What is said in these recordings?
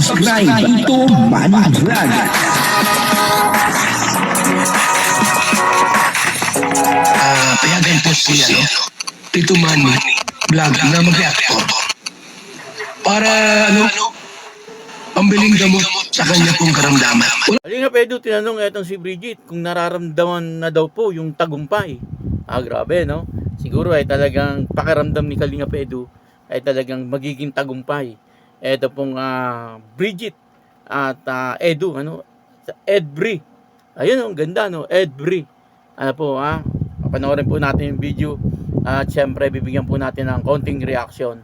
subscribe Tito Manny Vlog. Payagan po si Tito Manny Vlog na mag-reactor para pambiling gamot sa kanya pong karamdaman. Halika Pedro, tinanong etong si Bridget kung nararamdaman na daw po yung tagumpay. Grabe no? Siguro ay talagang pakiramdam ni Kalinga Pedro ay talagang magiging tagumpay. Ito pong Bridget at Edu, Edbri. Ayun, ang ganda no, Edbri. Papanoorin po natin yung video at syempre bibigyan po natin ng konting reaction.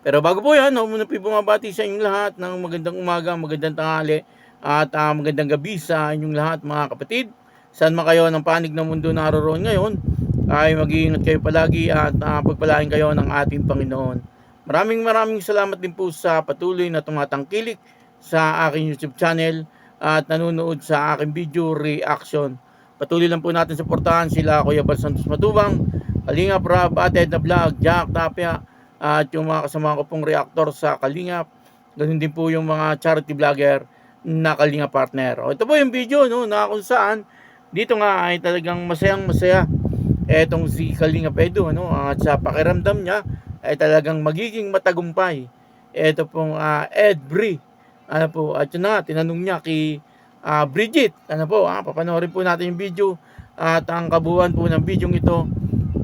Pero bago po yan, muna po bumabati sa inyong lahat ng magandang umaga, magandang tanghali at magandang gabi sa inyong lahat mga kapatid. Saan man kayo ng panig ng mundo naroon ngayon, ay mag-iingat kayo palagi at pagpalain kayo ng ating Panginoon. Maraming salamat din po sa patuloy na tumatangkilik sa aking YouTube channel at nanonood sa aking video reaction. Patuloy lang po natin suportahan sila Kuya Bal Santos Matubang, Kalingap Rab, Ate Edna Vlog, Jack Tapia, at yung mga kasama ko pong reactor sa Kalingap. Ganun din po yung mga charity vlogger na Kalingap partner. Ito po yung video na kung saan dito nga ay talagang masaya etong si Kalingap Edu at sa pakiramdam niya ay talagang magiging matagumpay. Ito pong Edbri. At yun na, tinanong niya kay Bridget. Papanoorin po natin yung video at ang kabuuan po ng video ito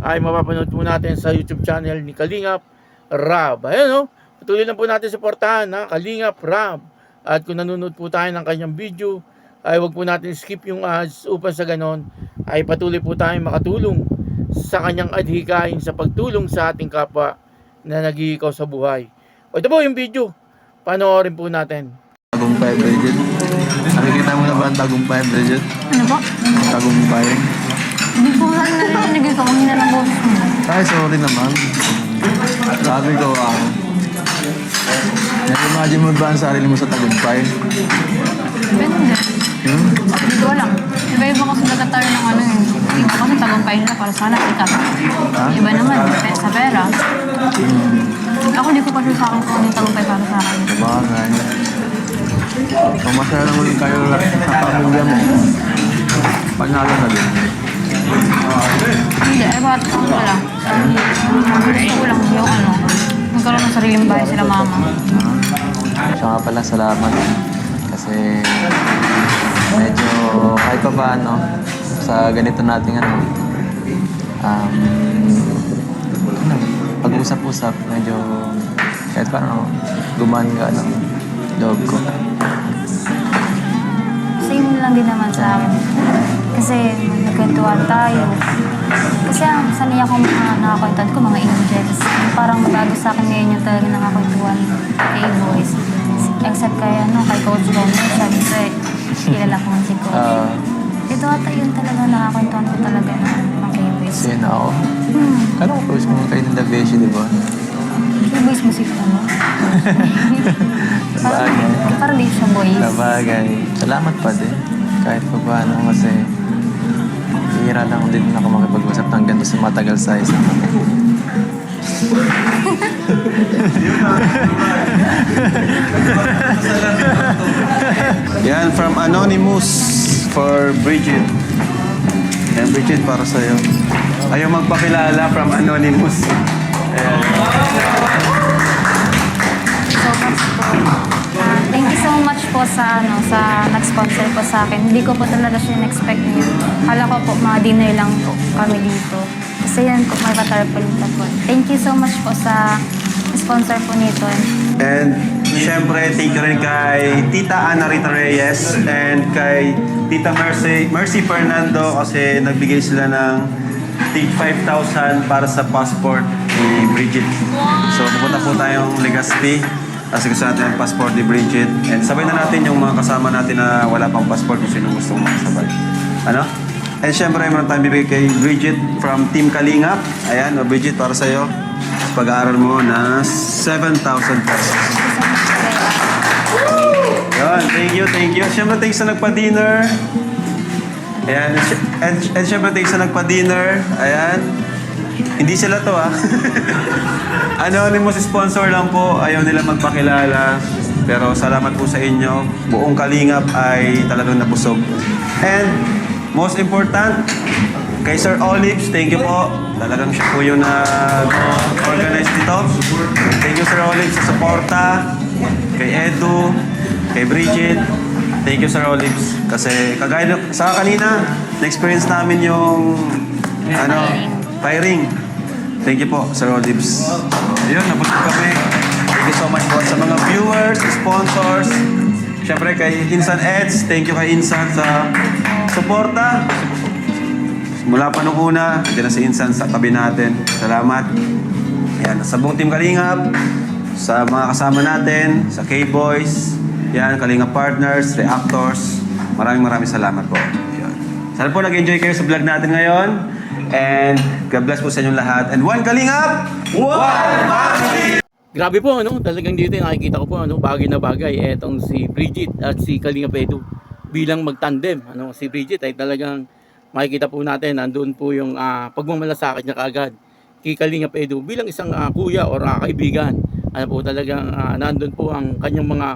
ay mapapanood po natin sa YouTube channel ni Kalingap Rab. Ayun patuloy lang po natin suportahan Kalingap Rab. At kung nanonood po tayo ng kanyang video ay wag po natin skip yung ads upang sa ganon ay patuloy po tayong makatulong sa kanyang adhikain sa pagtulong sa ating kapwa na nag-iikaw sa buhay. Ito po yung video. Panoorin po natin. Tagumpay, Bridget. Nakikita mo na ba ang tagumpay, Bridget? Ano po? Tagumpay. Hindi po lang narinig ito. Ang hina ng boses mo. Ay, sorry naman. Sabi ko, na-imagine mo ba ang sarili mo sa tagumpay? Ganun din. Hindi ko alam. Iba-iba kasi nagkatayo ng iba kasi tagumpay nila para sana kita. Iba naman, sa pera. Ako hindi ko pa sure sa akin kung ano yung tagumpay para sa akin. Bagay. Masaya lang ulit kayo sa pamilya mo. Panalo na din. Hindi, bakit ako lang. Gusto ko lang yung magkaroon ng sariling bahay sila mama. Siya nga pala, salamat. Kasi medyo kahit pa paano sa ganito nating pag-usap-usap, medyo kahit paano gumaan ka loob ko. Same lang din naman sa akin. Kasi nagkwentuhan tayo. Kasi ang sanay akong mga nakakwentuhan ko, mga angels. Parang bago sa akin ngayon yung talaga nakakwentuhan kay boys. Except kay Coach Romer, sabi ko kilala ko si Coach. Ito ata yun talaga nakakwentuhan ko talaga ng kay boys. Sino ako? Kala ko post mo kayo ng The Beshi, di ba? Kay boys musik mo. Parang di siya boys. Sabagay. Salamat pa din. Kahit pa paano kasi hihira lang din ako makipag-usap ng ganito sa matagal sa isang Yan, from Anonymous for Bridget. Yan, Bridget, para sa'yo. Ayaw magpakilala from Anonymous. Ayan. Thank you so much po sa nag-sponsor po sa akin. Hindi ko po talaga siya in-expect niya. Kala ko po mga dinner lang po kami dito. Kasi yan po, may patarpalinta po. Thank you so much po sa sponsor po nito. And syempre, thank you rin kay Tita Ana Rita Reyes and kay Tita Mercy Fernando kasi nagbigay sila ng tig 5,000 para sa passport ni Bridget. So, pupunta po tayong Legazpi kasi gusto natin ang passport ni Bridget. And sabay na natin yung mga kasama natin na wala pang passport kung sino gusto makasabay. And syempre, meron tayong bibigay kay Bridget from Team Kalingap. Ayan, Bridget, para sa'yo. Pag-aaral mo na 7,000 pesos. Yun, thank you. Syempre, thanks sa nagpa-dinner. Ayan, and syempre, thanks sa nagpa-dinner. Ayan. Hindi sila to, Anonymous sponsor lang po. Ayaw nila magpakilala. Pero salamat po sa inyo. Buong Kalingap ay talagang nabusog. And most important, kay Sir Olives, thank you po. Talagang siya po yung nag-organize dito. Thank you Sir Olives sa suporta. Kay Edu, kay Bridget. Thank you Sir Olives. Kasi kagaya sa kanina, na-experience namin yung firing. Thank you po Sir Olives. Ayun, nabusog kami. Thank you so much po sa mga viewers, sponsors. Siyempre kay Insan Eds, thank you kay Insan sa suporta. Mula pa nung una, nandiyan na si Insan sa tabi natin. Salamat. Yan, sa buong Team Kalingap, sa mga kasama natin, sa K-Boys, yan, Kalingap Partners, Reactors. Maraming salamat po. Yan. Sana po nag-enjoy kayo sa vlog natin ngayon. And God bless po sa inyong lahat. And one Kalingap, one family! Grabe po, talagang dito nakikita ko po, bagay na bagay. Etong si Bridget at si Kalingap Edu bilang magtandem. Si Bridget ay talagang makikita po natin, nandun po yung pagmamalasakit niya kaagad kay Kalingap Edu bilang isang kuya or kaibigan. Po talagang nandun po ang kanyang mga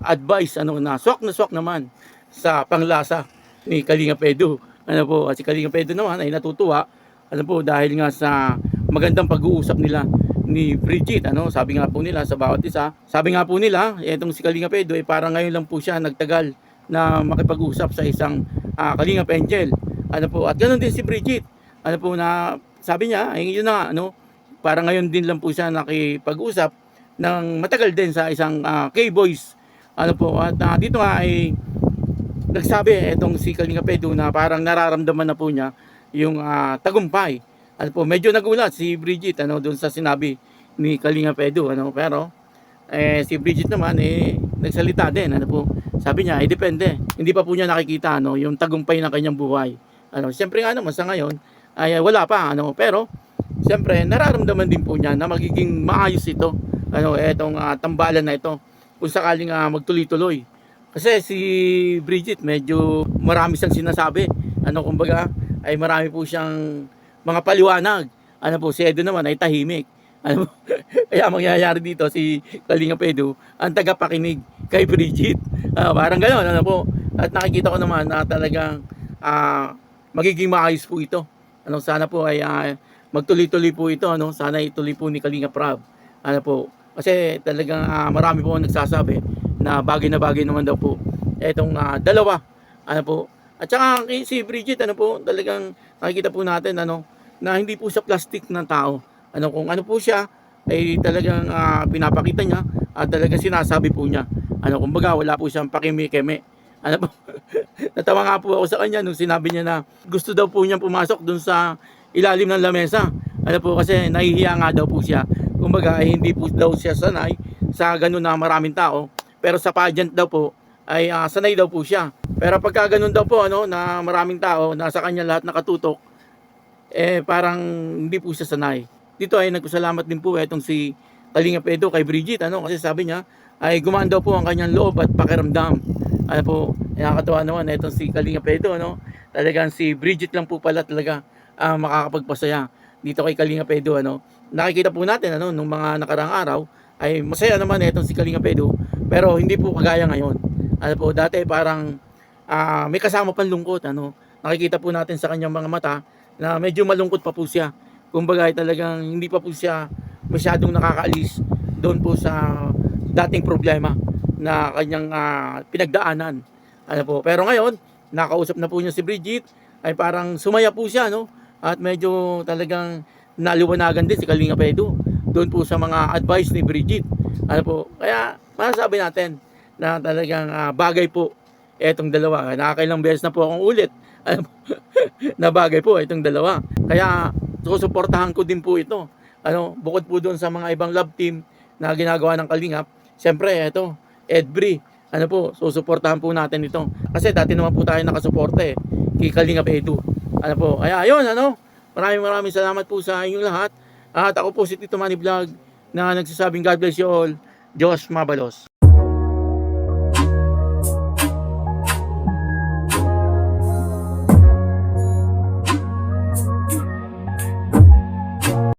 advice, na swak naman sa panglasa ni Kalingap Edu. At si Kalingap Edu naman ay natutuwa, po, dahil nga sa magandang pag-uusap nila ni Bridget, sabi nga po nila sa bawat isa, sabi nga po nila, etong si Kalingap Edu ay parang ngayon lang po siya nagtagal na makipag-usap sa isang Kalingap Angel. At ganoon din si Bridget. Na sabi niya, ay yun na parang ngayon din lang po siya nakipag-usap ng matagal din sa isang K-Boys. At dito nga ay nagsabi etong si Kalingap Edu na parang nararamdaman na po niya yung tagumpay. Medyo nagulat si Bridget doon sa sinabi ni Kalingap Edu, pero si Bridget naman nagsalita din. Sabi niya, depende. Hindi pa po niya nakikita yung tagumpay ng kanyang buhay. Siyempre nga naman sa ngayon ay wala pa, pero siyempre nararamdaman din po niya na magiging maayos ito, etong tambalan na ito kung sakaling magtuloy-tuloy. Kasi si Bridget medyo marami siyang sinasabi, kumbaga ay marami po siyang mga paliwanag. Si Edu naman ay tahimik. Kaya mangyayari dito si Kalingap Edu ang tagapakinig kay Bridget. Parang gano'n, At nakikita ko naman na talagang magiging maayos po ito. Sana po ay magtuloy-tuloy po ito. Sana ituloy po ni Kalingap Rab. Kasi talagang marami po nagsasabi na bagay naman daw po etong dalawa. At saka si Bridget, talagang nakikita po natin na hindi po siya plastic ng tao. Kung ano po siya ay talagang pinapakita niya at talagang sinasabi po niya. Kumbaga wala po siyang pakimi-keme. Natawa nga po ako sa kanya nung sinabi niya na gusto daw po niyang pumasok dun sa ilalim ng lamesa. Kasi nahihiya nga daw po siya. Kumbaga ay hindi po daw siya sanay sa ganun na maraming tao. Pero sa pageant daw po ay sanay daw po siya. Pero pagka ganun daw po na maraming tao, nasa kanya lahat nakatutok, parang hindi po siya sanay. Dito ay nagpasalamat din po etong si Kalingap Edu kay Bridget, kasi sabi niya ay gumaan daw po ang kanyang loob at pakiramdam. Nakakatawa naman etong si Kalingap Edu, talagang si Bridget lang po pala talaga makakapagpasaya dito kay Kalingap Edu. Nakikita po natin nung mga nakarang araw ay masaya naman etong si Kalingap Edu, pero hindi po kagaya ngayon. Dati parang may kasama pang lungkot. Nakikita po natin sa kanyang mga mata na medyo malungkot pa po siya. Kumbaga ay talagang hindi pa po siya masyadong nakakaalis doon po sa dating problema na kanyang pinagdaanan. Pero ngayon, nakausap na po niya si Bridget, ay parang sumaya po siya, at medyo talagang naliwanagan din si Kalingap Edu doon po sa mga advice ni Bridget. Kaya masasabi natin na talagang bagay po etong dalawa. Nakakailang beses na po akong ulit na bagay po itong dalawa. Kaya susuportahan ko din po ito. Bukod po doon sa mga ibang love team na ginagawa ng Kalingap, siyempre ito, Edbri, susuportahan po natin ito. Kasi dati naman po tayo nakasuporta kay Kalingap Edu. Kaya ayun, maraming salamat po sa inyong lahat. At ako po si Tito Manny Vlog na nagsasabing God bless you all. Diyos mabalos.